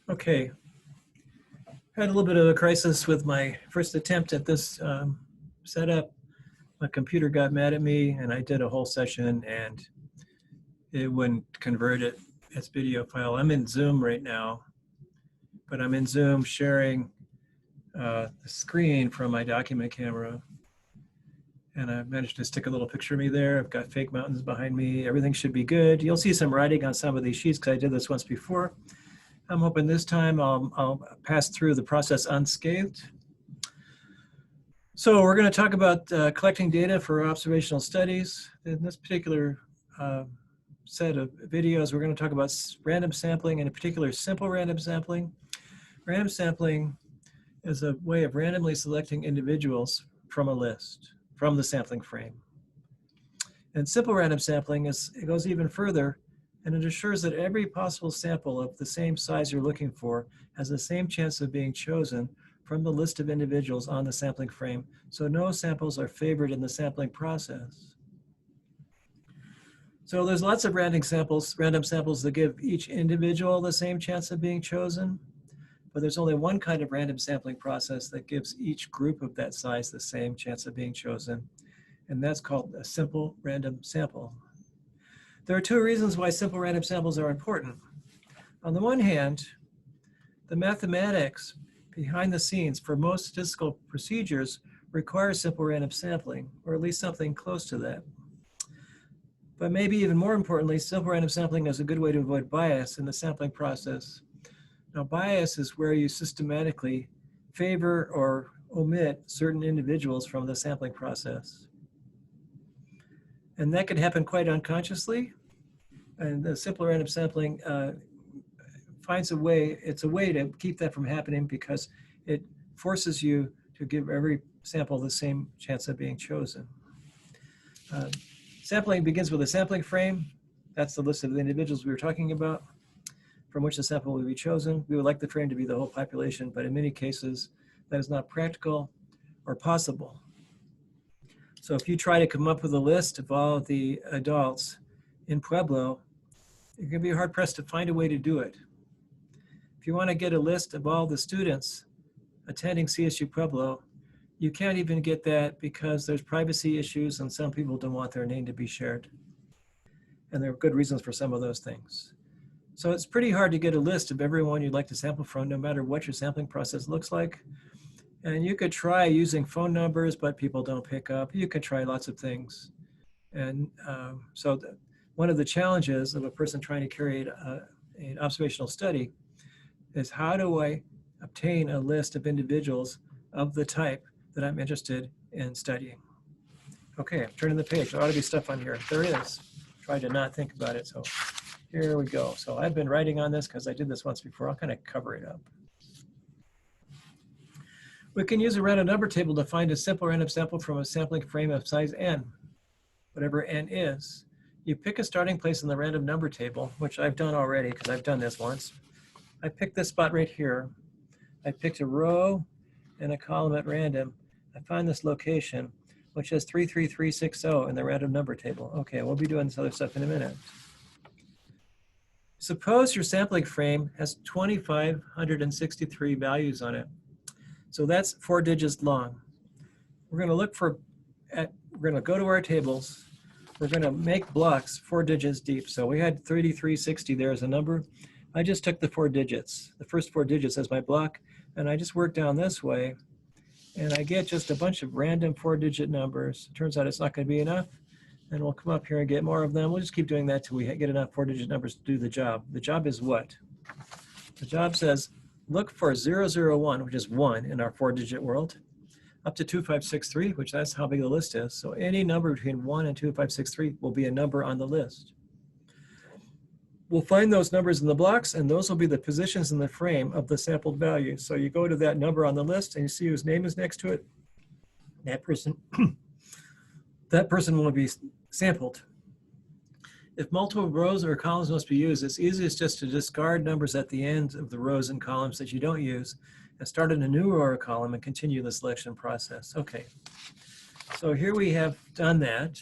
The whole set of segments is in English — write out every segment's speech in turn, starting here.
Okay, had a little bit of a crisis with my first attempt at this setup. My computer got mad at me and I did a whole session and it wouldn't convert it as video file. I'm in Zoom right now, but I'm in Zoom sharing the screen from my document camera. And I managed to stick a little picture of me there. I've got fake mountains behind me. Everything should be good. You'll see some writing on some of these sheets because I did this once before. I'm hoping this time I'll pass through the process unscathed. So we're going to talk about collecting data for observational studies. In this particular set of videos, we're going to talk about random sampling, and in particular simple random sampling. Random sampling is a way of randomly selecting individuals from a list, from the sampling frame. And simple random sampling it goes even further, and it assures that every possible sample of the same size you're looking for has the same chance of being chosen from the list of individuals on the sampling frame, so no samples are favored in the sampling process. So there's lots of random samples that give each individual the same chance of being chosen, but there's only one kind of random sampling process that gives each group of that size the same chance of being chosen, and that's called a simple random sample. There are two reasons why simple random samples are important. On the one hand, the mathematics behind the scenes for most statistical procedures require simple random sampling, or at least something close to that. But maybe even more importantly, simple random sampling is a good way to avoid bias in the sampling process. Now, bias is where you systematically favor or omit certain individuals from the sampling process. And that can happen quite unconsciously. And the simple random sampling finds a way, it's a way to keep that from happening because it forces you to give every sample the same chance of being chosen. Sampling begins with a sampling frame. That's the list of the individuals we were talking about from which the sample will be chosen. We would like the frame to be the whole population, but in many cases, that is not practical or possible. So if you try to come up with a list of all the adults in Pueblo, you're going to be hard pressed to find a way to do it. If you want to get a list of all the students attending CSu-Pueblo, you can't even get that because there's privacy issues and some people don't want their name to be shared. And there are good reasons for some of those things. So it's pretty hard to get a list of everyone you'd like to sample from, no matter what your sampling process looks like. And you could try using phone numbers, but people don't pick up. You could try lots of things. And one of the challenges of a person trying to carry an observational study is, how do I obtain a list of individuals of the type that I'm interested in studying? Okay, I'm turning the page. There ought to be stuff on here. There is. Try to not think about it. So here we go. So I've been writing on this because I did this once before. I'll kind of cover it up. We can use a random number table to find a simple random sample from a sampling frame of size n, whatever n is. You pick a starting place in the random number table, which I've done already because I've done this once. I picked this spot right here. I picked a row and a column at random. I find this location, which has 33360 in the random number table. Okay, we'll be doing this other stuff in a minute. Suppose your sampling frame has 2,563 values on it. So that's 4 digits long. We're going to look for, we're going to go to our tables. We're going to make blocks 4 digits deep. So we had 3360 there as a number. I just took the 4 digits, the first 4 digits as my block, and I just work down this way, and I get just a bunch of random 4-digit numbers. It turns out it's not going to be enough, and we'll come up here and get more of them. We'll just keep doing that till we get enough 4-digit numbers to do the job. The job is what? The job says, look for 001, which is 1 in our 4-digit world, up to 2563, which that's how big the list is. So any number between 1 and 2563 will be a number on the list. We'll find those numbers in the blocks, and those will be the positions in the frame of the sampled value. So you go to that number on the list, and you see whose name is next to it. That person, that person will be sampled. If multiple rows or columns must be used, it's easiest just to discard numbers at the end of the rows and columns that you don't use, and start in a new row or column and continue the selection process. Okay, so here we have done that.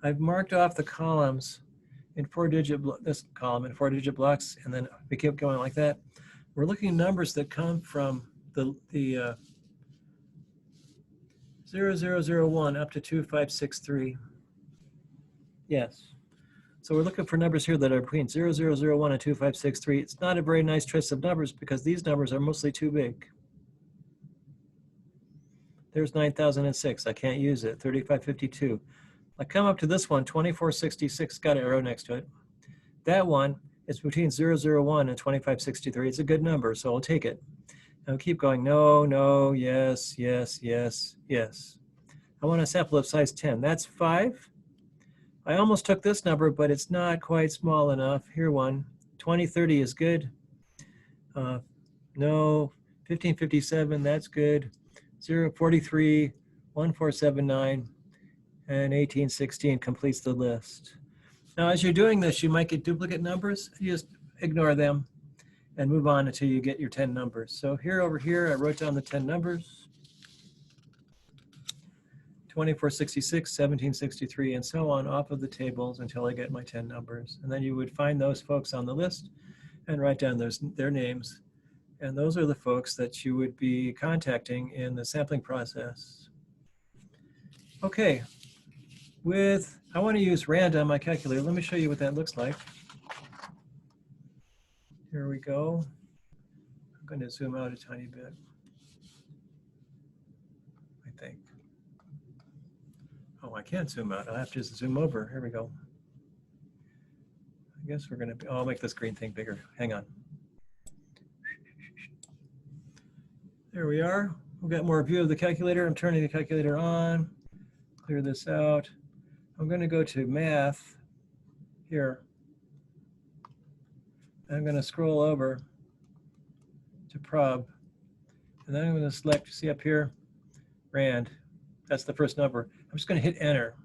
I've marked off the columns in this column in 4-digit blocks, and then we keep going like that. We're looking at numbers that come from the 0001 up to 2563. Yes. So we're looking for numbers here that are between 0001 and 2563. It's not a very nice trace of numbers because these numbers are mostly too big. There's 9006. I can't use it. 3552. I come up to this one, 2466, got an arrow next to it. That one is between 001 and 2563. It's a good number, so I'll take it. And I'll keep going, no, no, yes, yes, yes, yes. I want a sample of size 10. That's 5. I almost took this number, but it's not quite small enough. Here one, 2030 is good. No, 1557, that's good. 043, 1479, and 1816 completes the list. Now, as you're doing this, you might get duplicate numbers. You just ignore them and move on until you get your 10 numbers. So here, over here, I wrote down the 10 numbers. 2466, 1763, and so on off of the tables until I get my 10 numbers. And then you would find those folks on the list and write down their names. And those are the folks that you would be contacting in the sampling process. Okay, I want to use rand on my calculator. Let me show you what that looks like. Here we go. I'm going to zoom out a tiny bit, I think. Oh, I can't zoom out. I'll have to just zoom over. Here we go. I guess we're going to, I'll make this green thing bigger. Hang on. There we are. We've got more view of the calculator. I'm turning the calculator on. Clear this out. I'm going to go to math here. I'm going to scroll over to prob. And then I'm going to select, see up here, rand. That's the first number. I'm just going to hit enter.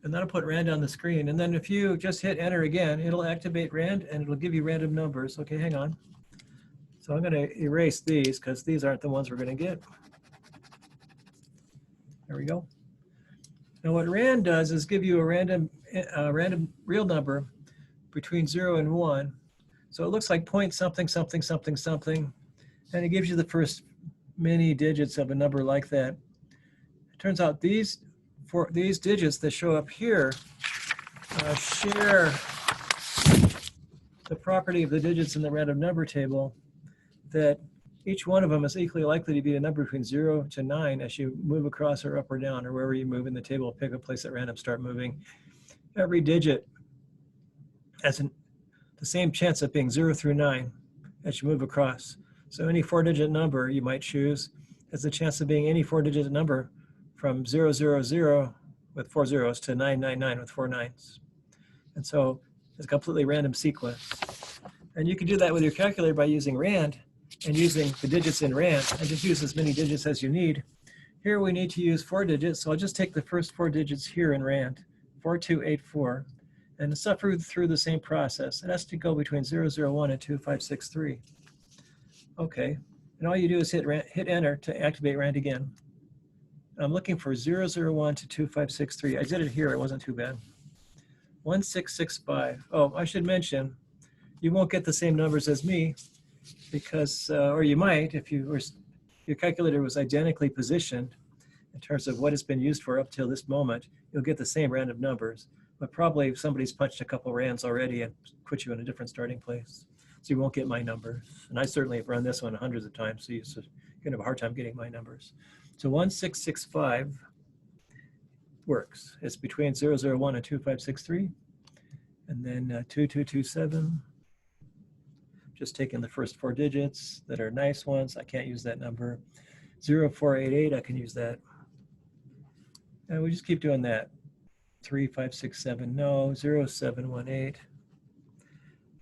And that'll put rand on the screen. And then if you just hit enter again, it'll activate rand and it'll give you random numbers. Okay, hang on. So I'm going to erase these because these aren't the ones we're going to get. There we go. Now what rand does is give you a random real number between 0 and 1. So it looks like point something, something, something, something. And it gives you the first many digits of a number like that. It turns out these digits that show up here share the property of the digits in the random number table, that each one of them is equally likely to be a number between 0 to 9 as you move across or up or down or wherever you move in the table. Pick a place at random, start moving. Every digit has the same chance of being 0 through 9 as you move across. So any 4-digit number you might choose has the chance of being any 4-digit number from 000 with 4 zeros to 999 with 4 nines. And so it's a completely random sequence. And you can do that with your calculator by using rand and using the digits in rand, and just use as many digits as you need. Here we need to use 4 digits, so I'll just take the first 4 digits here in rand, 4284, and suffer through the same process. It has to go between 001 and 2563. Okay, and all you do is hit enter to activate rand again. I'm looking for 001 to 2563. I did it here, it wasn't too bad. 1665. Oh, I should mention, you won't get the same numbers as me because, or you might if your calculator was identically positioned in terms of what it's been used for up till this moment, you'll get the same random numbers. But probably if somebody's punched a couple rands already and put you in a different starting place. So you won't get my numbers. And I certainly have run this one hundreds of times, so you're going to have a hard time getting my numbers. So 1665 works. It's between 001 and 2563. And then 2227. Just taking the first 4 digits that are nice ones. I can't use that number. 0488, I can use that. And we just keep doing that. 3567, no. 0718.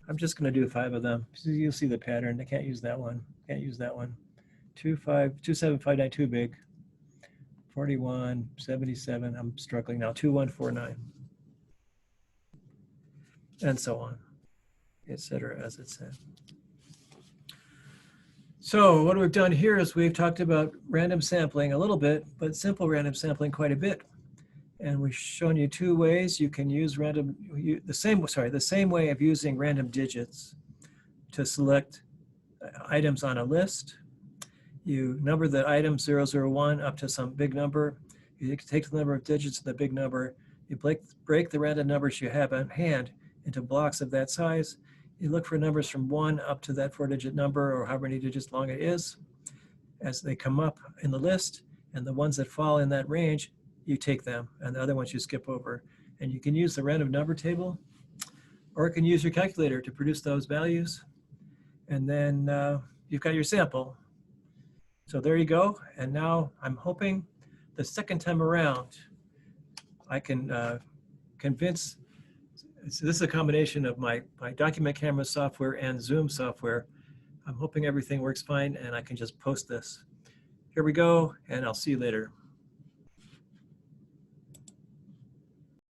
I'm just going to do 5 of them. So you'll see the pattern. I can't use that one. Can't use that one. 27592, too big. 4177. I'm struggling now. 2149. And so on, etc. as it said. So what we've done here is we've talked about random sampling a little bit, but simple random sampling quite a bit. And we've shown you two ways you can use the same way of using random digits to select items on a list. You number the item 001 up to some big number. You take the number of digits in the big number. You break the random numbers you have on hand into blocks of that size. You look for numbers from 1 up to that 4-digit number, or however many digits long it is, as they come up in the list. And the ones that fall in that range, you take them, and the other ones you skip over. And you can use the random number table, or you can use your calculator to produce those values. And then you've got your sample. So there you go. And now I'm hoping the second time around, I can convince, so this is a combination of my document camera software and Zoom software. I'm hoping everything works fine and I can just post this. Here we go, and I'll see you later.